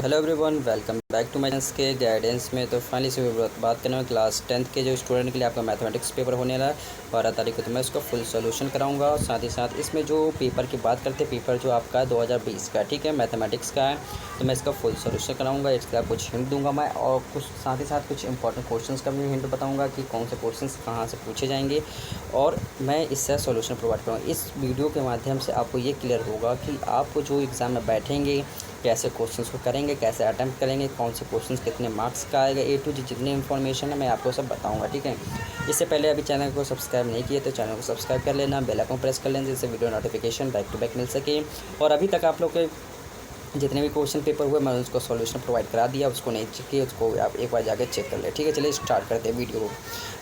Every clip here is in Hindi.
Hello everyone, welcome back to my channel के गाइडेंस में। तो फाइनली से बात करने में क्लास 10th के जो स्टूडेंट के लिए आपका मैथमेटिक्स पेपर होने वाला है 12 तारीख को। तो मैं उसका फुल सॉल्यूशन कराऊंगा और साथ ही साथ इसमें जो पेपर की बात करते हैं, पेपर जो आपका 2020 का, ठीक है, मैथमेटिक्स का है, तो मैं इसका फुल सॉल्यूशन कराऊंगा। इसका कुछ हिंट दूंगा मैं, और कुछ साथ ही साथ कुछ इंपॉर्टेंट क्वेश्चंस का भी हिंट बताऊँगा कि कौन से क्वेश्चंस कहाँ से पूछे जाएंगे, और मैं इससे सॉल्यूशन प्रोवाइड करूँगा। इस वीडियो के माध्यम से आपको ये क्लियर होगा कि आपको जो एग्ज़ाम में बैठेंगे कैसे क्वेश्चंस को करेंगे, कैसे अटैम्प्ट करेंगे, कौन से क्वेश्चंस कितने मार्क्स का आएगा, ए टू जी जितनी इन्फॉर्मेशन है मैं आपको सब बताऊंगा, ठीक है। इससे पहले अभी चैनल को सब्सक्राइब नहीं किए तो चैनल को सब्सक्राइब कर लेना, बेल आइकन प्रेस कर लेना, जिससे video notification back to back मिल सके। और अभी तक आप लोग के जितने भी क्वेश्चन पेपर हुए मैंने उसको सॉल्यूशन प्रोवाइड करा दिया, उसको नहीं चेक किया उसको आप एक बार जाकर चेक कर ले, ठीक है। चलिए स्टार्ट करते हैं वीडियो को।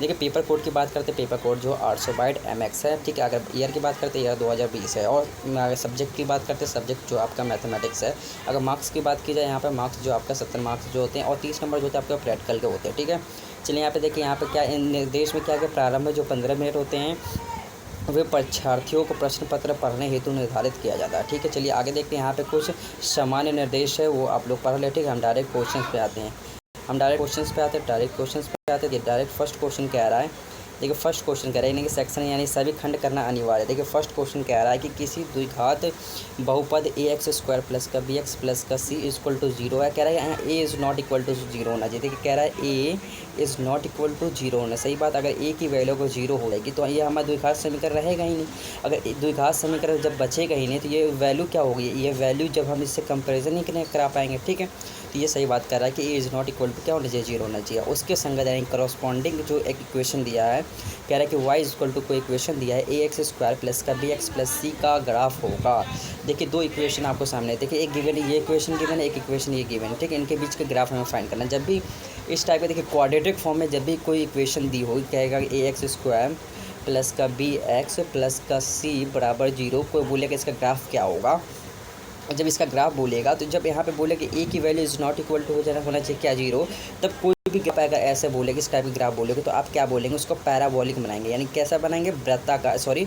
देखिए पेपर कोड की बात करते हैं, पेपर कोड जो 800 बाइट MX है, ठीक है। अगर ईयर की बात करते हैं, ईयर 2020 है। और अगर सब्जेक्ट की बात करते हैं, सब्जेक्ट जो आपका मैथमेटिक्स है। अगर मार्क्स की बात की जाए, यहाँ पर मार्क्स जो आपका 70 मार्क्स जो होते हैं और 30 नंबर जो होते हैं आपका प्रैक्टिकल के होते हैं, ठीक है। चलिए यहाँ पे देखिए, यहाँ पे क्या निर्देश में क्या प्रारंभ में जो 15 मिनट होते हैं वे परीक्षार्थियों को प्रश्न पत्र पढ़ने हेतु निर्धारित किया जाता है, ठीक है। चलिए आगे देखते हैं, यहाँ पे कुछ सामान्य निर्देश है वो आप लोग पढ़ ले, ठीक है। हम डायरेक्ट क्वेश्चंस पे आते हैं, डायरेक्ट फर्स्ट क्वेश्चन कह रहा है। देखिए फर्स्ट क्वेश्चन कह रहा है कि सेक्शन यानी सभी खंड करना अनिवार्य है। देखिए फर्स्ट क्वेश्चन कह रहा है कि किसी द्विघात बहुपद ax² प्लस का bx प्लस का c इक्वल टू 0 है। कह रहा है यहाँ a is not equal to 0 होना चाहिए। देखिए कह रहा है a is not equal to 0 होना, सही बात। अगर a की वैल्यू को 0 हो जाएगी तो ये हमारा द्विघात समीकरण रहेगा ही नहीं। अगर द्विघात समीकरण जब बचेगा ही नहीं तो ये वैल्यू क्या होगी, ये वैल्यू जब हम इससे कंपेरिजन ही करा पाएंगे, ठीक है। तो ये सही बात कर रहा है कि A is not equal to क्या होना चाहिए, 0 होना चाहिए। उसके संगत यानी करस्पॉन्डिंग जो एक इक्वेशन दिया है, कह रहा है कि y इज इक्वल टू कोई इक्वेशन दिया है ax² प्लस का bx प्लस c का ग्राफ होगा। देखिए दो इक्वेशन आपको सामने, देखिए एक गिवन ये इक्वेशन गिवन है, एक इक्वेशन ये गिवन है, ठीक है। इनके बीच का ग्राफ हमें फाइंड करना है। जब भी इस टाइप का देखिए क्वाड्रेटिक फॉर्म में जब भी कोई इक्वेशन दी होगी, कहेगा ax² प्लस का bx प्लस का c बराबर 0, कोई बोलेगा इसका ग्राफ क्या होगा। जब इसका ग्राफ बोलेगा तो जब यहाँ पे बोले कि ए की value is not equal to हो जाना होना चाहिए क्या 0, तब कोई भी ग्राफ आएगा ऐसे बोलेगा, इस टाइप का ग्राफ बोलेगा तो आप क्या बोलेंगे, उसको पैराबोलिक बनाएंगे। यानी कैसा बनाएंगे, वृत्ताकार, सॉरी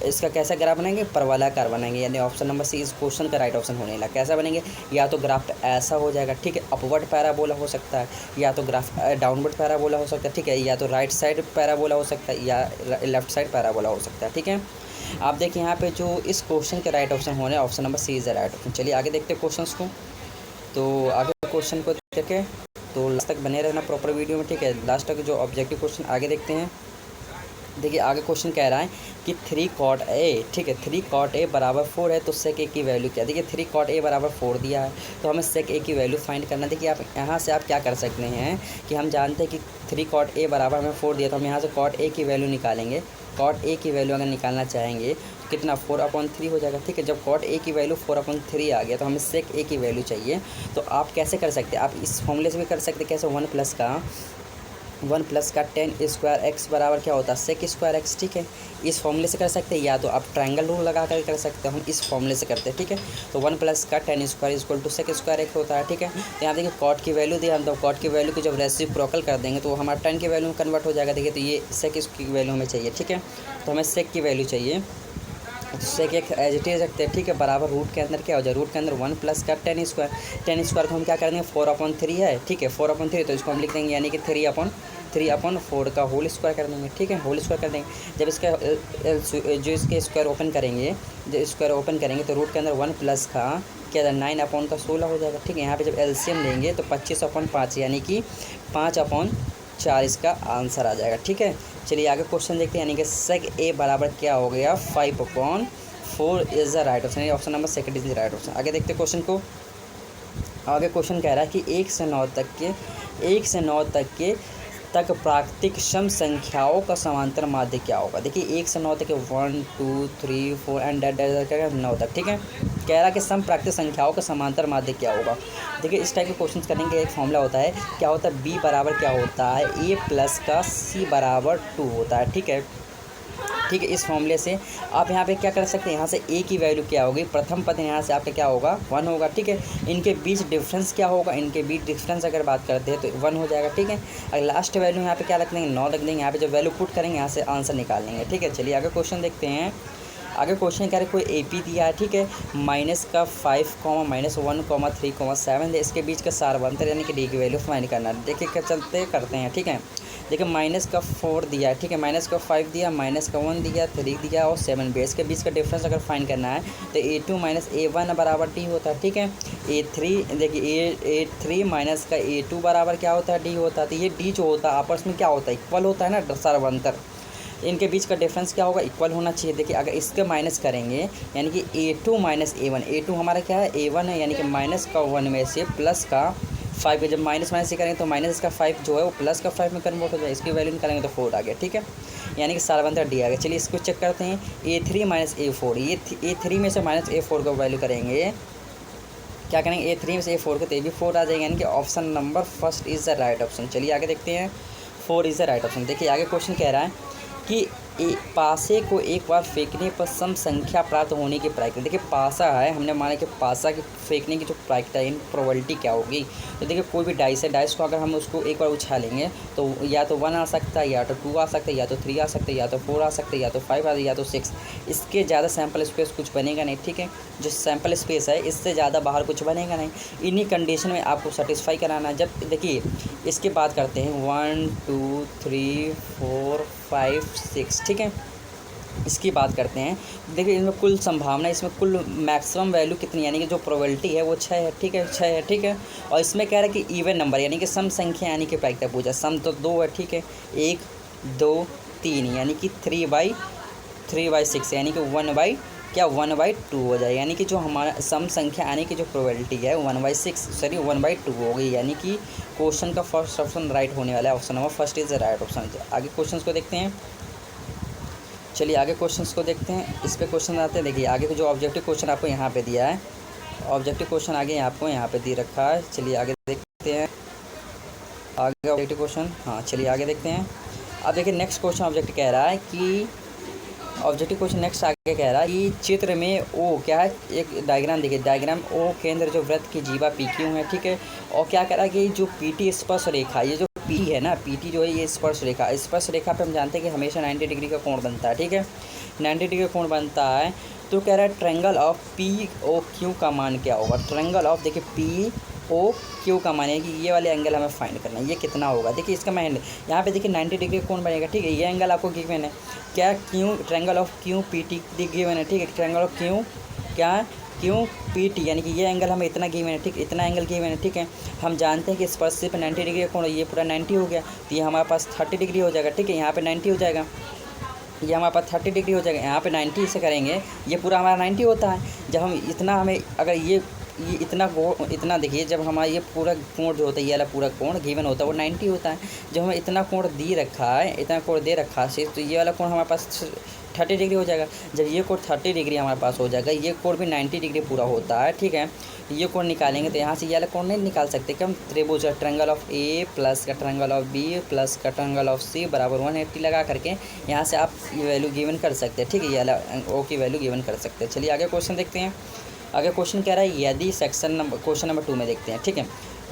इसका कैसा ग्राफ बनाएंगे, परवलयाकार बनाएंगे। यानी ऑप्शन नंबर सी इस क्वेश्चन का राइट ऑप्शन होने लगा। कैसा बनेंगे, या तो ग्राफ ऐसा हो जाएगा, ठीक है, अपवर्ड पैराबोला हो सकता है, या तो ग्राफ डाउनवर्ड पैराबोला हो सकता है, ठीक है, या तो राइट साइड पैराबोला हो सकता है, या लेफ्ट साइड पैराबोला हो सकता है, ठीक है। आप देखिए यहाँ पे जो इस क्वेश्चन के राइट ऑप्शन होने, option number C is the right option. चलिए आगे देखते हैं क्वेश्चंस को। तो आगे क्वेश्चन को देखें तो लास्ट तक बने रहना प्रॉपर वीडियो में, ठीक है। लास्ट तक जो ऑब्जेक्टिव क्वेश्चन आगे देखते हैं। देखिए आगे क्वेश्चन कह रहा है कि 3 cot a, ठीक है, 3 cot a बराबर 4 है तो sec a की वैल्यू क्या। देखिए 3 cot a बराबर 4 दिया है तो हमें sec a की वैल्यू फाइंड करना। देखिए आप यहाँ से आप क्या कर सकते हैं कि हम जानते हैं कि 3 cot a बराबर हमें 4 दिया, तो हम यहाँ से cot a की वैल्यू निकालेंगे। cot a की वैल्यू अगर निकालना चाहेंगे तो कितना 4/3 हो जाएगा, ठीक है। जब cot a की वैल्यू 4/3 आ गया तो हमें sec a की वैल्यू चाहिए। तो आप कैसे कर सकते हैं, आप इस फॉर्मूले से भी कर सकते हैं। कैसे, 1 प्लस का tan² x बराबर क्या होता है, sec² x, ठीक है। इस फॉर्मूले से कर सकते हैं, या तो आप ट्रायंगल रूल लगा कर सकते हैं। हम इस फॉर्मूले से करते हैं, ठीक है। तो 1 प्लस का tan² equal to sec² x होता है, ठीक है। तो यहाँ देखिए कॉट की वैल्यू दी, हम तो कॉट की वैल्यू को जब रेसिप्रोकल कर देंगे तो हमारा tan की वैल्यू में कन्वर्ट हो जाएगा। देखिए तो ये sec की वैल्यू हमें चाहिए, ठीक है। तो हमें sec की वैल्यू चाहिए, तो sec एक एज इट इज रखते हैं, ठीक है, बराबर रूट के अंदर क्या हो जाए, रूट के अंदर 1 प्लस का tan² को हम क्या कर देंगे, 4/3 है, ठीक है, 4/3 तो इसको हम लिख देंगे यानी कि 3/4 का होल स्क्वायर कर देंगे, ठीक है, होल स्क्वायर कर देंगे। जब इसका जो इसके स्क्वायर ओपन करेंगे तो रूट के अंदर 1 प्लस का क्या 9/16 हो जाएगा, ठीक है। यहाँ पे जब एलसीएम लेंगे तो 25/5 यानी कि 5/4 इसका आंसर आ जाएगा, ठीक है। चलिए आगे क्वेश्चन देखते हैं। यानी कि sec a बराबर क्या हो गया, 5/4 is the right option. Option number second is the right option. आगे देखते हैं क्वेश्चन को। आगे क्वेश्चन कह रहा है कि 1 से 9 तक प्राकृतिक सम संख्याओं का समांतर माध्य क्या होगा। देखिए 1 से 9 तक 1 2 3 4 एंड 9 तक, ठीक है। कह रहा है कि सम प्राकृतिक संख्याओं का समांतर माध्य क्या होगा। देखिए इस टाइप के क्वेश्चन करेंगे, एक फॉर्मूला होता है, क्या होता है, b बराबर क्या होता है, a प्लस का c बराबर 2 होता है, ठीक है। ठीक है, इस फॉर्मूले से आप यहाँ पे क्या कर सकते हैं, यहाँ से a की वैल्यू क्या होगी, प्रथम पद यहाँ से आपका क्या होगा, 1 होगा, ठीक है। इनके बीच डिफरेंस क्या होगा, इनके बीच डिफरेंस अगर बात करते हैं तो 1 हो जाएगा, ठीक है। अगर लास्ट वैल्यू यहाँ पे क्या रख देंगे, 9 रख देंगे। यहाँ पे जब वैल्यू पुट करेंगे यहाँ से आंसर निकाल लेंगे, ठीक है। चलिए आगे क्वेश्चन देखते हैं। आगे क्वेश्चन कह रहे कोई ए पी दिया है, ठीक है, माइनस का 5 -1 3 7 है, इसके बीच का सारवंतर यानी कि डी की वैल्यू फाइंड करना है। देखिए क्या चलते करते हैं, ठीक है। देखिए माइनस का 4 दिया है, ठीक है, माइनस का 5 दिया, माइनस का 1 दिया, 3 दिया और 7 भी। इसके बीच का डिफरेंस अगर फाइंड करना है तो A2 माइनस A1 बराबर डी होता है, ठीक है। A3 देखिए A3 माइनस का A2 बराबर क्या होता है, डी होता है। तो ये डी जो होता है आपस में क्या होता है, इक्वल होता है ना, सारवंतर। इनके बीच का डिफरेंस क्या होगा, इक्वल होना चाहिए। देखिए अगर इसके माइनस करेंगे यानी कि A2 माइनस A1, A2 हमारा क्या है, A1 है, यानी कि माइनस का 1 में से प्लस का 5 है। जब माइनस माइनस से करेंगे तो माइनस का 5 जो है वो प्लस का 5 में कन्वर्ट हो जाए, इसकी वैल्यू निकालेंगे तो 4 आ गया, ठीक है, यानी कि सारवंतर डी आ गया। चलिए इसको चेक करते हैं, A3 माइनस A4, ये A3 में से माइनस A4 का वैल्यू करेंगे, क्या करेंगे, A3 में से A4 को तो ये भी 4 आ जाएगा, यानी कि option number first is the right option. चलिए आगे देखते हैं, 4 इज़ द राइट ऑप्शन। देखिए आगे क्वेश्चन कह रहा है कि पासे को एक बार फेंकने पर सम संख्या प्राप्त होने की प्रायिकता। देखिए पासा है, हमने माना कि पासा की फेंकने की जो प्रायिकता है, प्रोबेबिलिटी क्या होगी। तो देखिए कोई भी डाइस है, डाइस को अगर हम उसको एक बार उछालेंगे तो या तो 1 आ सकता है, या तो 2 आ सकता है, या तो 3 आ सकता है, या तो 4 आ सकता है, या तो 5 आ सकता है, या तो 6। इसके ज़्यादा सैम्पल स्पेस कुछ बनेगा नहीं, ठीक है, जो सैम्पल स्पेस है इससे ज़्यादा बाहर कुछ बनेगा नहीं। इन्हीं कंडीशन में आपको सेटिस्फाई कराना है। जब देखिए इसकी बात करते हैं 1 2 3 4 5 6, ठीक है, इसकी बात करते हैं। देखिए इसमें कुल संभावना, इसमें कुल मैक्सिमम वैल्यू कितनी, यानी कि जो प्रोबेबिलिटी है वो 6 है, ठीक है, 6 है, ठीक है। और इसमें कह रहा है कि इवन नंबर यानी कि सम संख्या यानी कि प्रायिकता पूछा, सम तो 2 है, ठीक है, 1 2 3 यानी कि 3/6 यानी कि 1/2 हो जाए, यानी कि जो हमारा सम संख्या यानी कि जो प्रोबेबिलिटी है 1/2 हो गई, यानी कि क्वेश्चन का फर्स्ट ऑप्शन राइट होने वाला है, option number first is the right option. आगे क्वेश्चन को देखते हैं, चलिए आगे क्वेश्चंस को देखते हैं। इस पे क्वेश्चन आते हैं, देखिए आगे जो ऑब्जेक्टिव क्वेश्चन आपको यहाँ पे दिया है, ऑब्जेक्टिव क्वेश्चन आगे आपको यहाँ पे दे रखा है। चलिए आगे देखते हैं, आगे ऑब्जेक्टिव क्वेश्चन, हाँ चलिए आगे देखते हैं। अब देखिए नेक्स्ट क्वेश्चन ऑब्जेक्टिव कह रहा है कि ऑब्जेक्टिव क्वेश्चन नेक्स्ट आगे कह रहा है कि चित्र में ओ क्या है, एक डायग्राम देखिए, डायग्राम ओ के अंदर जो वृत्त की जीवा PQ है, ठीक है, और क्या कह रहा है कि जो PT स्पर्श रेखा, ये जो P है ना, PT जो है ये स्पर्श रेखा पे हम जानते हैं कि हमेशा 90 डिग्री का कोण बनता है, ठीक है, 90 डिग्री का कोण बनता है। तो कह रहा है ट्रायंगल ऑफ POQ का मान क्या होगा। ट्रायंगल ऑफ देखिए POQ का मान है कि ये वाले एंगल हमें फाइंड करना है, ये कितना होगा। देखिए इसका मैं यहाँ पे देखिए 90 डिग्री का कोण बनेगा, ठीक है, ये एंगल आपको गिवन है, क्या ट्रायंगल ऑफ QPT गिवन है, ठीक है, ट्रायंगल ऑफ QPT यानी कि ये एंगल हमें इतना गिवन है, ठीक, इतना एंगल गिवन है, ठीक है। हम जानते हैं कि स्पर्श से पे 90 डिग्री का कोण, ये पूरा 90 हो गया, तो ये हमारे पास 30 डिग्री हो जाएगा, ठीक है, यहाँ पे 90 हो जाएगा, ये हमारे पास 30 डिग्री हो जाएगा, यहाँ पे 90 से करेंगे, ये पूरा हमारा 90 होता है। जब हम इतना हमें अगर ये इतना देखिए, जब हमारा ये पूरा कोण जो होता है, ये वाला पूरा कोण गिवन होता है वो 90 होता है। जब हमें इतना कोण दे रखा है, इतना कोण दे रखा है, तो ये वाला कोण हमारे पास 30 डिग्री हो जाएगा। जब ये कोण 30 डिग्री हमारे पास हो जाएगा, ये कोण भी 90 डिग्री पूरा होता है, ठीक है। ये कोण निकालेंगे तो यहाँ से ये वाला कोण नहीं निकाल सकते कि हम त्रिभुज ट्रायंगल ऑफ A प्लस का ट्रायंगल ऑफ B प्लस का ट्रायंगल ऑफ C बराबर 180 लगा करके यहाँ से आप ये वैल्यू गिवन कर सकते हैं, ठीक है, ये वाला O की वैल्यू गिवन कर सकते हैं। चलिए आगे क्वेश्चन देखते हैं। आगे क्वेश्चन कह रहा है यदि क्वेश्चन नंबर 2 में देखते हैं, ठीक है।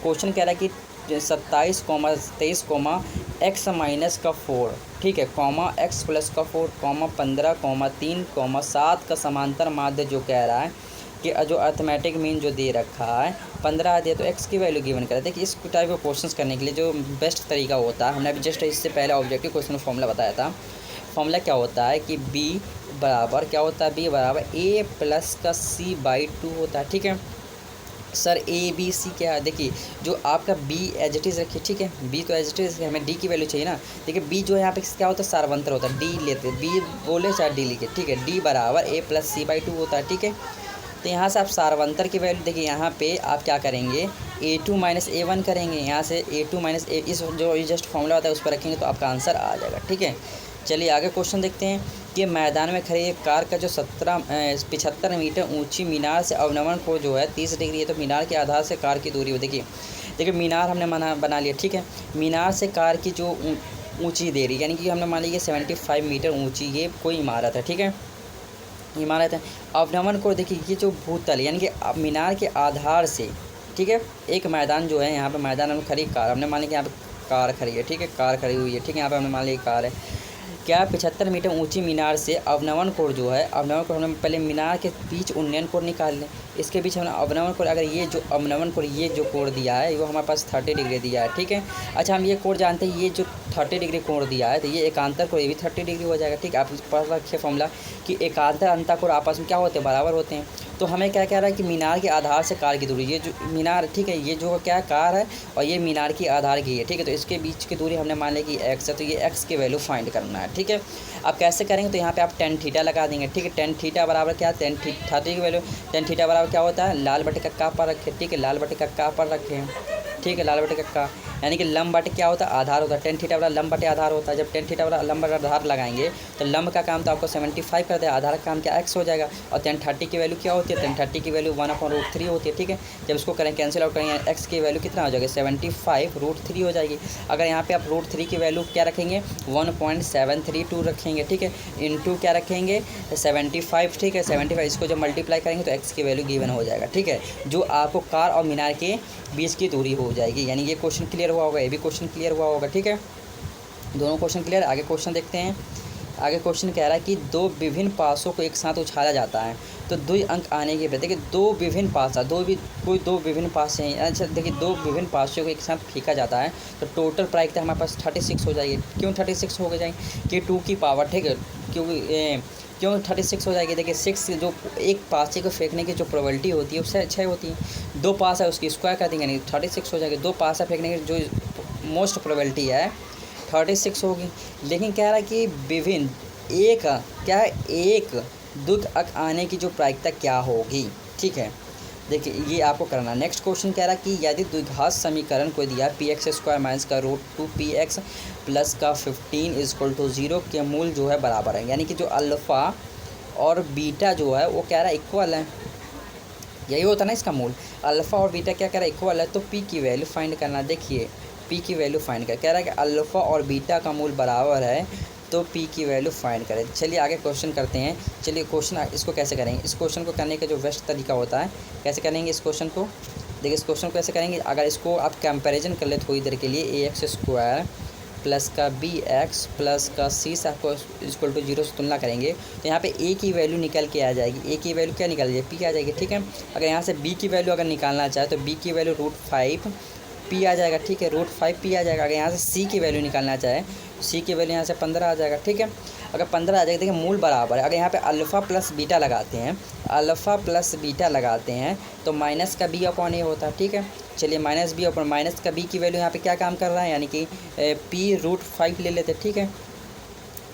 क्वेश्चन कह रहा है कि 27,23, x माइनस का 4, ठीक है, x प्लस का 4, 15, 3, 7 का समांतर माध्य जो कह रहा है कि जो अर्थमेटिक मीन जो दे रखा है 15 दिया, तो x की वैल्यू गिवन करा। देखिए इस टाइप के क्वेश्चंस करने के लिए जो बेस्ट तरीका होता है, हमने अभी जस्ट इससे पहले ऑब्जेक्टिव क्वेश्चन में फॉर्मूला बताया था। फॉर्मूला क्या होता है कि B बराबर क्या होता है, B बराबर A प्लस का C/2 होता है, ठीक है। सर ABC क्या है, देखिए जो आपका B एज इट इज़ रखिए, ठीक है, B तो एज इट इज़, हमें D की वैल्यू चाहिए ना। देखिए B जो है यहाँ पे क्या होता है, सारवंतर होता है, D लेते हैं, B बोले चाहे D लिखे, ठीक है, D बराबर A प्लस C/2 होता है, ठीक है। तो यहाँ से आप सारवंतर की वैल्यू देखिए, यहाँ पे आप क्या करेंगे, A2 माइनस A1 करेंगे, यहाँ से A2 माइनस A, इस जो जस्ट फॉर्मूला होता है उस पर रखेंगे तो आपका आंसर आ जाएगा, ठीक है। चलिए आगे क्वेश्चन देखते हैं कि मैदान में खड़ी एक कार का जो 75 मीटर ऊंची मीनार से अवनमन को जो है 30 डिग्री है, तो मीनार के आधार से कार की दूरी हो। देखिए मीनार हमने बना लिया, ठीक है, मीनार से कार की जो ऊंची दे रही यानी कि हमने मान लिया 75 मीटर ऊंची ये कोई इमारत है, ठीक है, इमारत है। अवनमन को देखिए ये जो भूतल यानी कि मीनार के आधार से, ठीक है, एक मैदान जो है, यहाँ पे मैदान में खड़ी कार, हमने मान लिया कि यहाँ पे कार खड़ी है, ठीक है, कार खड़ी हुई है, ठीक है, यहाँ पे हमने मान लिया कार है। क्या 75 मीटर ऊंची मीनार से अवनमन कोण जो है, अवनमन कोण हम पहले मीनार के बीच उन्नयन कोण निकाल लें। इसके बीच हमने अवनमन कोण, अगर ये जो अवनमन कोण ये जो कोण दिया है वो हमारे पास 30 डिग्री दिया है, ठीक है। अच्छा, हम ये कोण जानते हैं, ये जो 30 डिग्री कोण दिया है तो ये एकांतर कोण ये भी 30 डिग्री हो जाएगा, ठीक है। आप पढ़ रखिए फॉर्मूला कि एकांतर अंतःकोण आपस में क्या होते हैं, बराबर होते हैं। तो हमें क्या कह रहा है कि मीनार के आधार से कार की दूरी, ये जो मीनार, ठीक है, ये जो क्या कार है और ये मीनार की आधार की है, ठीक है। तो इसके बीच की दूरी हमने मान लिया कि x है, तो ये x की वैल्यू फाइंड करना है, ठीक है। अब कैसे करेंगे, तो यहाँ पे आप tan थीटा लगा देंगे, ठीक है। tan थीटा बराबर क्या, tan थीटा की वैल्यू, tan थीटा बराबर क्या होता है, लाल बटे कक्का पर रखें, ठीक है, लाल बटे कक्का पर रखें, ठीक है, लाल बटे कक्का, यानी कि लंब बटे क्या होता है, आधार होता है। tan थीटा बराबर लंब बटे आधार होता है। जब tan थीटा बराबर लंब बटे आधार लगाएंगे तो लंब का काम तो आपको 75 कर दे, आधार का काम क्या x हो जाएगा। और tan 30 की वैल्यू क्या होती है, tan 30 की वैल्यू 1/√3 होती है, ठीक है। जब इसको करें कैंसिल आउट करेंगे, x की वैल्यू कितना हो जाएगा, 75√3 हो जाएगी। अगर यहाँ पे आप √3 की वैल्यू क्या रखेंगे, 1.732 रखेंगे, ठीक है, इंटू क्या रखेंगे 75, ठीक है, 75 इसको जब मल्टीप्लाई करेंगे तो x की वैल्यू गिवन हो जाएगा, ठीक है, जो आपको कार और मीनार के बीच की दूरी हो जाएगी। यानी ये क्वेश्चन क्लियर हुआ होगा, ये भी क्वेश्चन क्लियर हुआ होगा, ठीक है। दोनों क्वेश्चन क्लियर। आगे क्वेश्चन देखते हैं। आगे क्वेश्चन कह रहा है कि दो विभिन्न पासों को एक साथ उछाला जाता है तो 2 अंक आने के बाद, देखिए दो विभिन्न पासा, दो विभिन्न पास हैं। अच्छा देखिए, दो विभिन्न पासों को एक साथ फेंका जाता है तो टोटल प्रायिकता हमारे पास 36 हो जाएगी। क्यों 36 हो जाएगी, कि 2 की पावर, ठीक है, क्यों 36 हो जाएगी। देखिए 6 जो एक पासे को फेंकने की जो प्रोबेबिलिटी होती है उससे 6 होती है। 2 पास है उसकी स्क्वायर कर देंगे, नहीं 36 हो जाएगी। 2 पासा फेंकने की जो मोस्ट प्रोबेबिलिटी है 36 होगी। लेकिन कह रहा है कि विभिन्न एक क्या है, एक दुख अंक आने की जो प्रायिकता क्या होगी, ठीक है। देखिए ये आपको करना। नेक्स्ट क्वेश्चन कह रहा है कि यदि द्विघात समीकरण को दिया px² माइनस का √2px प्लस का 15 = 0 के मूल जो है बराबर है, यानी कि जो अल्फ़ा और बीटा जो है वो कह रहा है इक्वल है, यही होता है ना इसका मूल। अल्फ़ा और बीटा क्या कह रहा है, इक्वल है, तो p की वैल्यू फाइंड करना। देखिए p की वैल्यू फाइंड कर, कह रहा है कि अल्फ़ा और बीटा का मूल बराबर है तो p की वैल्यू फाइंड करें। चलिए आगे क्वेश्चन करते हैं। चलिए क्वेश्चन इसको कैसे करेंगे, इस क्वेश्चन को करने का जो बेस्ट तरीका होता है, कैसे करेंगे इस क्वेश्चन को। देखिए इस क्वेश्चन को कैसे करेंगे, अगर इसको आप कंपैरिजन कर ले थोड़ी देर के लिए, ax² प्लस का bx प्लस का c से आपको = 0 से तुलना करेंगे तो यहाँ पे a की वैल्यू निकल के आ जाएगी। a की वैल्यू क्या निकल जाएगी, p आ जाएगी, ठीक है। अगर यहाँ से b की वैल्यू अगर निकालना चाहे तो b की वैल्यू √5 p आ जाएगा, ठीक है, √5 p आ जाएगा। अगर यहाँ से c की वैल्यू निकालना चाहे तो c की वैल्यू यहाँ से 15 आ जाएगा, ठीक है। अगर 15 आ जाएगा, देखिए मूल बराबर है। अगर यहाँ पे अल्फ़ा प्लस बीटा लगाते हैं, अल्फ़ा प्लस बीटा लगाते हैं तो माइनस का b/a होता है, ठीक है। चलिए माइनस का b की वैल्यू यहाँ पे क्या काम कर रहा है, यानी कि p√5 ले लेते हैं, ठीक है।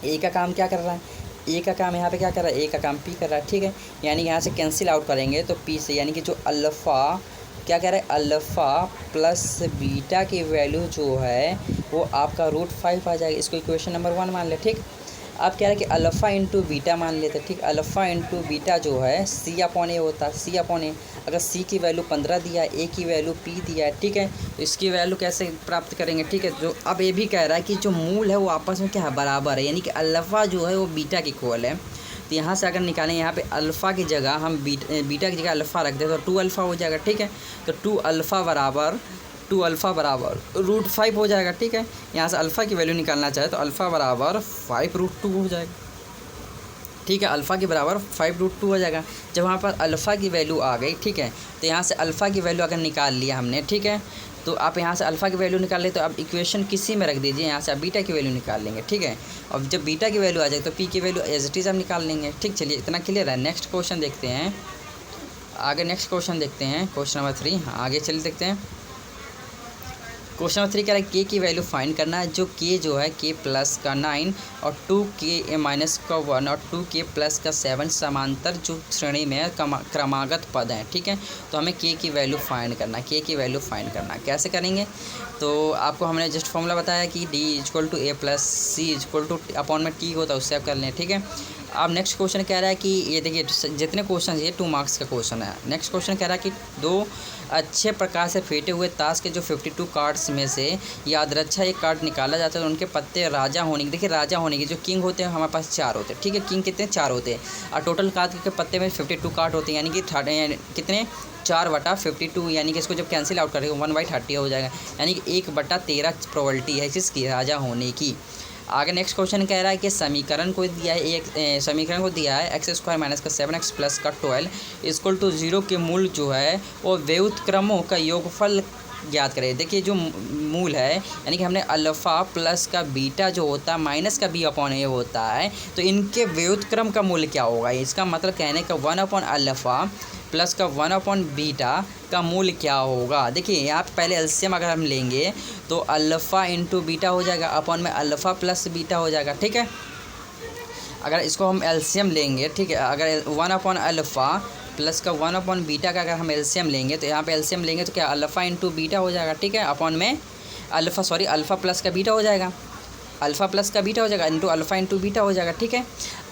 a का काम क्या कर रहा है, a का काम यहाँ पे क्या कर रहा है, a का काम p कर रहा है, ठीक है। यानी यहाँ से कैंसिल आउट करेंगे तो p से, यानी कि जो अल्फ़ा क्या कह रहा है, अल्फ़ा प्लस बीटा की वैल्यू जो है वो आपका √5 आ जाएगा। इसको इक्वेशन नंबर 1 मान ले, ठीक। अब कह रहा है कि अल्फ़ा इंटू बीटा मान लेते, ठीक। अल्फ़ा इंटू बीटा जो है c/a होता है, c/a। अगर c की वैल्यू 15 दिया है, a की वैल्यू p दिया है, ठीक है, तो इसकी वैल्यू कैसे प्राप्त करेंगे, ठीक है। जो अब ये भी कह रहा है कि जो मूल है वो आपस में क्या है, बराबर है, यानी कि अल्फ़ा जो है वो बीटा के इक्वल है। तो यहाँ से अगर निकालें, यहाँ पे अल्फ़ा की जगह हम बीटा की जगह अल्फ़ा रख दें तो 2 अल्फ़ा हो जाएगा, ठीक है। तो 2 अल्फ़ा बराबर √5 हो जाएगा, ठीक है। यहाँ से अल्फ़ा की वैल्यू निकालना चाहे तो अल्फ़ा बराबर 5√2 हो जाएगा, ठीक है। अल्फ़ा के बराबर 5√2 हो जाएगा। जब वहाँ पर अल्फ़ा की वैल्यू आ गई, ठीक है, तो यहाँ से अल्फ़ा की वैल्यू अगर निकाल लिया हमने, ठीक है, तो आप यहाँ से अल्फ़ा की वैल्यू निकाल ले तो आप इक्वेशन किसी में रख दीजिए, यहाँ से आप बीटा की वैल्यू निकाल लेंगे, ठीक है। और जब बीटा की वैल्यू आ जाए तो p की वैल्यू एज इट इज़ आप निकाल लेंगे, ठीक। चलिए इतना क्लियर है। नेक्स्ट क्वेश्चन देखते हैं। आगे नेक्स्ट क्वेश्चन देखते हैं, क्वेश्चन नंबर 3। हाँ आगे चलिए देखते हैं। क्वेश्चन नंबर 3 कह रहा है k की वैल्यू फाइंड करना है, जो k जो है k प्लस का 9 और 2k माइनस का 1 और 2k प्लस का 7 समांतर जो श्रेणी में क्रमागत पद हैं, ठीक है। तो हमें k की वैल्यू फाइंड करना, k की वैल्यू फाइंड करना कैसे करेंगे, तो आपको हमने जस्ट फॉर्मूला बताया कि d = a + c = t होता है, उससे आप कर लें, ठीक है। अब नेक्स्ट क्वेश्चन कह रहा है कि ये देखिए जितने क्वेश्चन ये 2 मार्क्स का क्वेश्चन है। नेक्स्ट क्वेश्चन कह रहा है कि 2 अच्छे प्रकार से फेंटे हुए ताश के जो 52 कार्ड्स में से यादृच्छा एक कार्ड निकाला जाता है तो उनके पत्ते राजा होने की, देखिए राजा होने की जो किंग होते हैं हमारे पास 4 होते हैं, ठीक है। किंग कितने 4 होते हैं और टोटल कार्ड के पत्ते में 52 कार्ड होते हैं, यानी कि कितने 4/52, यानी कि इसको जब कैंसिल आउट करेंगे 1/30 हो जाएगा, यानी कि 1/13 प्रोबेबिलिटी है जिसकी राजा होने की। आगे नेक्स्ट क्वेश्चन कह रहा है कि समीकरण को दिया है एक्स स्क्वायर माइनस का 7x प्लस का 12 इक्वल टू 0 के मूल जो है वो व्युत्क्रमों का योगफल ज्ञात करें। देखिए जो मूल है यानी कि हमने अल्फ़ा प्लस का बीटा जो होता है माइनस का बी अपॉन ए होता है, तो इनके व्युत्क्रम का मूल्य क्या होगा। इसका मतलब कहने का 1 अपॉन अल्फ़ा प्लस का 1 अपॉन बीटा का मूल्य क्या होगा। देखिए यहाँ पे पहले एलसीएम अगर हम लेंगे तो अल्फ़ा इंटू बीटा हो जाएगा, अपॉन में अल्फ़ा प्लस बीटा हो जाएगा। ठीक है, अगर इसको हम एलसीएम लेंगे, ठीक है, अगर 1 अपॉन अल्फ़ा प्लस का 1 अपॉन बीटा का अगर हम एलसीएम लेंगे तो यहाँ पे एलसीएम लेंगे तो क्या अल्फ़ा इंटू बीटा हो जाएगा। ठीक है, अपॉन में अल्फ़ा प्लस का बीटा हो जाएगा, अल्फ़ा प्लस का बीटा हो जाएगा इंटू अल्फ़ा इंटू बीटा हो जाएगा। ठीक है,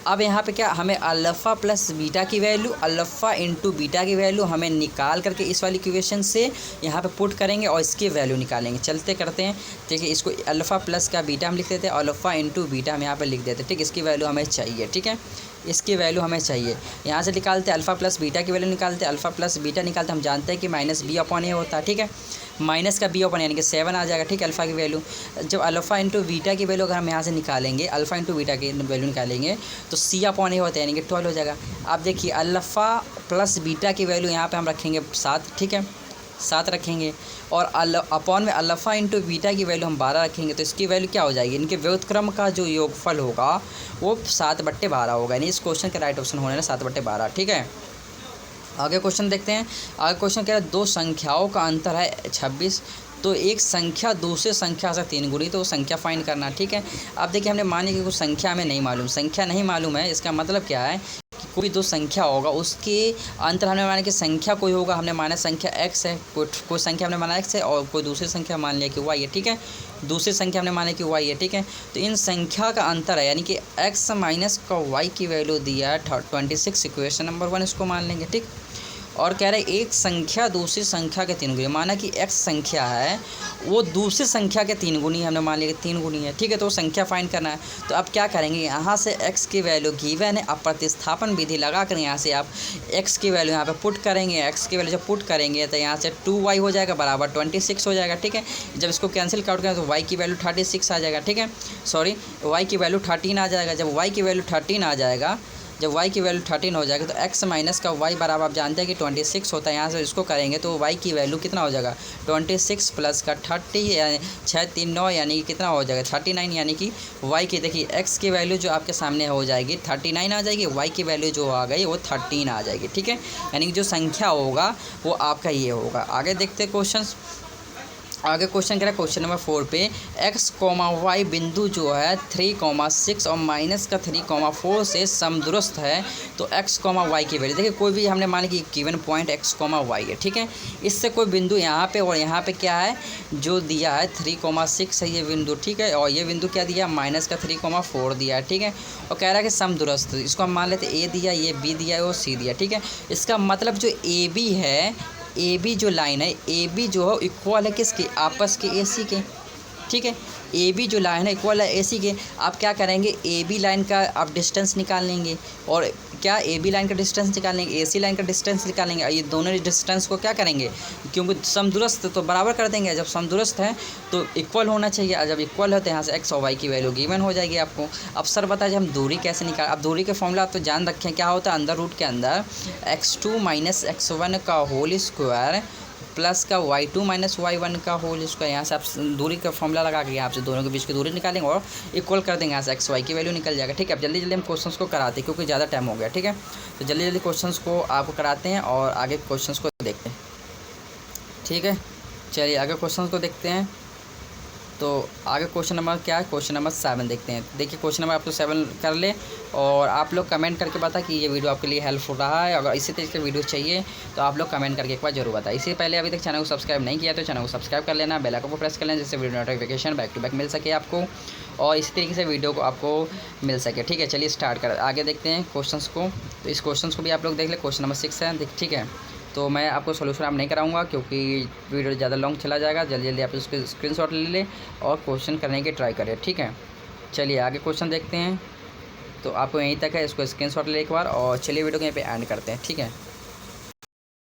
अब यहाँ पे क्या हमें अल्फ़ा प्लस बीटा की वैल्यू, अल्फ़ा इंटू बीटा की वैल्यू हमें निकाल करके इस वाली इक्वेशन से यहाँ पे पुट करेंगे और इसकी वैल्यू निकालेंगे। चलते करते हैं, ठीक है, इसको अल्फ़ा प्लस का बीटा हम लिख देते हैं, अल्फ़ा इंटू बीटा हम यहाँ पे लिख देते हैं। ठीक, इसकी वैल्यू हमें चाहिए। ठीक है, इसकी वैल्यू हमें चाहिए, यहाँ से निकालते अल्फ़ा प्लस बीटा की वैल्यू निकालते, अल्फ़ा प्लस बीटा निकालते, हम जानते हैं कि माइनस बी अपॉन ए होता है। ठीक है, माइनस का बी अपॉन यानी कि 7 आ जाएगा। ठीक है, अल्फ़ा की वैल्यू, जब अल्फ़ा इंटू बीटा की वैल्यू अगर हम यहाँ से निकालेंगे, अल्फ़ा इंटू बीटा की वैल्यू निकालेंगे तो सी अपॉन ए होता है यानी कि 12 हो जाएगा। अब देखिए अल्फ़ा प्लस बीटा की वैल्यू यहाँ पे हम रखेंगे 7। ठीक है, 7 रखेंगे और अपॉन में अल्फ़ा इंटू बीटा की वैल्यू हम 12 रखेंगे, तो इसकी वैल्यू क्या हो जाएगी, इनके व्युत्क्रम का जो योगफल होगा वो 7/12 होगा। यानी इस क्वेश्चन का राइट ऑप्शन होने 7/12। ठीक है, आगे क्वेश्चन देखते हैं। आगे क्वेश्चन कह रहा है दो संख्याओं का अंतर है 26, तो एक संख्या दूसरे संख्या से 3 गुनी, तो वो संख्या फाइंड करना। ठीक है, अब देखिए हमने मान लिया कि कुछ संख्या हमें नहीं मालूम, संख्या नहीं मालूम है, इसका मतलब क्या है कि कोई दो संख्या होगा उसके अंतर हमने माना कि संख्या कोई होगा, हमने माना संख्या x है, कोई संख्या हमने माना x है और कोई दूसरी संख्या मान लिया कि y है। ठीक है, दूसरी संख्या हमने माना कि y है। ठीक है, तो इन संख्या का अंतर है यानी कि x माइनस का y की वैल्यू दिया है 26, इक्वेशन नंबर 1 इसको मान लेंगे। ठीक, और कह रहे एक संख्या दूसरी संख्या के 3 गुनी, माना कि x संख्या है वो दूसरी संख्या के 3 गुनी, हमने मान लिया कि 3 गुनी है। ठीक है, तो संख्या फाइंड करना है, तो अब क्या करेंगे, यहाँ से x की वैल्यू गिवन है, अब प्रतिस्थापन विधि लगा कर यहाँ से आप x की वैल्यू यहाँ पे पुट करेंगे। x की वैल्यू जब पुट करेंगे तो यहाँ से 2y हो जाएगा बराबर 26 हो जाएगा। ठीक है, जब इसको कैंसिल आउट करें तो y की वैल्यू 36 आ जाएगा। ठीक है, सॉरी y की वैल्यू 13 आ जाएगा। जब y की वैल्यू 13 आ जाएगा, जब y की वैल्यू 13 हो जाएगा तो x माइनस का y बराबर आप जानते हैं कि 26 होता है। यहाँ से इसको करेंगे तो y की वैल्यू कितना हो जाएगा, 26 प्लस का 30 यानी 6 3 9 यानी कि कितना हो जाएगा 39, यानी कि y की देखिए x की वैल्यू जो आपके सामने हो जाएगी 39 आ जाएगी, y की वैल्यू जो आ गई वो 13 आ जाएगी। ठीक है, यानी कि जो संख्या होगा वो आपका ये होगा। आगे देखते हैं क्वेश्चन। आगे क्वेश्चन कह रहा है क्वेश्चन नंबर 4 पे x, y बिंदु जो है 3, 6 और माइनस का 3, 4 से समदूरस्थ है, तो x, y की वैल्यू देखिए कोई भी हमने मान कि गिवन पॉइंट x, y है। ठीक है, इससे कोई बिंदु यहाँ पे और यहाँ पे क्या है जो दिया है 3, 6 है ये बिंदु। ठीक है, और ये बिंदु क्या दिया माइनस का 3, 4 दिया है। ठीक है, और कह रहा है कि समदूरस्थ, इसको हम मान लेते a दिया, ये b दिया है और c दिया। ठीक है, इसका मतलब जो ए बी है, ए बी जो लाइन है, ए बी जो है इक्वल है किसके, आपस के ए सी के। ठीक है, ए बी जो लाइन है इक्वल है ए सी के। आप क्या करेंगे, ए बी लाइन का आप डिस्टेंस निकाल लेंगे और क्या ए बी लाइन का डिस्टेंस निकाल लेंगे, ए सी लाइन का डिस्टेंस निकाल लेंगे, और ये दोनों डिस्टेंस को क्या करेंगे, क्योंकि समदूरस्थ तो बराबर कर देंगे। जब समदूरस्थ है तो इक्वल होना चाहिए, और जब इक्वल है तो यहाँ से एक्स और वाई की वैल्यू गिवन हो जाएगी आपको। अब सर बताइए हम दूरी कैसे निकाल, अब दूरी के फॉर्मूला आप तो जान रखें क्या होता है, अंदर रूट के अंदर x2 माइनस x1 का होल स्क्वायर प्लस का y2 माइनस y1 का होल स्क्वायर। यहाँ से आप दूरी का फॉर्मूला लगा के यहाँ से दोनों के बीच की दूरी निकालेंगे और इक्वल कर देंगे, यहाँ से x y की वैल्यू निकल जाएगा। ठीक है, अब जल्दी जल्दी हम क्वेश्चंस को कराते हैं क्योंकि ज़्यादा टाइम हो गया। ठीक है, तो जल्दी जल्दी क्वेश्चंस को आपको कराते हैं और आगे क्वेश्चंस को देखते हैं। ठीक है, चलिए आगे क्वेश्चंस को देखते हैं। तो आगे क्वेश्चन नंबर क्या है, क्वेश्चन नंबर 7 देखते हैं। देखिए क्वेश्चन नंबर आप तो 7 कर ले और आप लोग कमेंट करके बता कि ये वीडियो आपके लिए हेल्पफुल रहा है। अगर इसी तरीके की वीडियो चाहिए तो आप लोग कमेंट करके एक बार जरूर बताएं। इससे पहले अभी तक चैनल को सब्सक्राइब नहीं किया तो चैनल को सब्सक्राइब कर लेना, बेल आइकन को प्रेस कर लेना, जिससे video notification back to back मिल सके आपको और इसी तरीके से वीडियो को आपको मिल सके। ठीक है, चलिए स्टार्ट कर आगे देखते हैं क्वेश्चन को। तो इस क्वेश्चन को भी आप लोग देख ले, क्वेश्चन नंबर 6 है। ठीक है, तो मैं आपको सोल्यूशन आप नहीं कराऊंगा क्योंकि वीडियो ज़्यादा लॉन्ग चला जाएगा। जल्दी जल्दी आप उसको स्क्रीनशॉट ले लें और क्वेश्चन करने की ट्राई करें। ठीक है, चलिए आगे क्वेश्चन देखते हैं। तो आपको यहीं तक है, इसको स्क्रीनशॉट ले एक बार और चलिए वीडियो को यहीं पे एंड करते हैं। ठीक है।